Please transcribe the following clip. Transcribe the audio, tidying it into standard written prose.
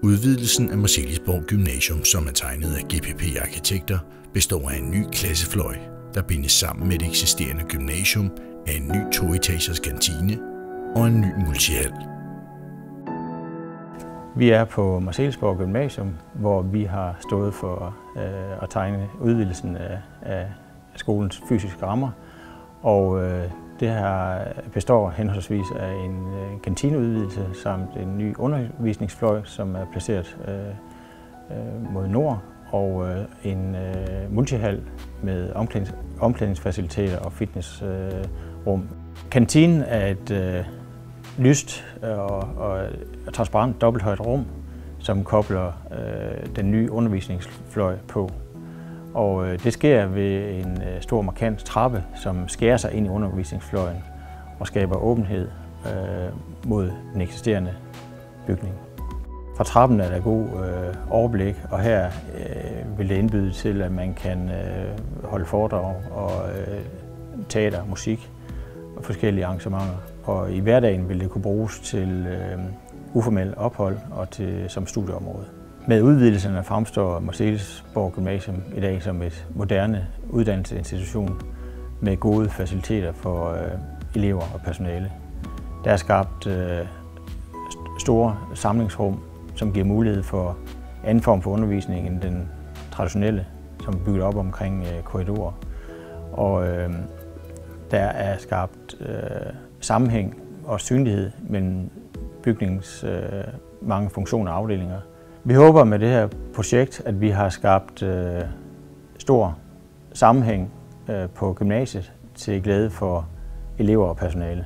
Udvidelsen af Marselisborg Gymnasium, som er tegnet af GPP Arkitekter, består af en ny klassefløj, der bindes sammen med det eksisterende gymnasium af en ny 2-etagers kantine og en ny multihal. Vi er på Marselisborg Gymnasium, hvor vi har stået for at tegne udvidelsen af skolens fysiske rammer. Og det her består henholdsvis af en kantineudvidelse samt en ny undervisningsfløj, som er placeret mod nord, og en multihal med omklædningsfaciliteter og fitnessrum. Kantinen er et lyst og transparent dobbelthøjt rum, som kobler den nye undervisningsfløj på. Og det sker ved en stor markant trappe, som skærer sig ind i undervisningsfløjen og skaber åbenhed mod den eksisterende bygning. Fra trappen er der god overblik, og her vil det indbyde til, at man kan holde foredrag og teater, musik og forskellige arrangementer. Og i hverdagen vil det kunne bruges til uformelt ophold og som studieområde. Med udvidelserne fremstår Marselisborg Gymnasium i dag som et moderne uddannelsesinstitution med gode faciliteter for elever og personale. Der er skabt store samlingsrum, som giver mulighed for anden form for undervisning end den traditionelle, som er bygget op omkring korridorer. Og der er skabt sammenhæng og synlighed mellem bygningens mange funktioner og afdelinger. Vi håber med det her projekt, at vi har skabt stor sammenhæng på gymnasiet til glæde for elever og personale.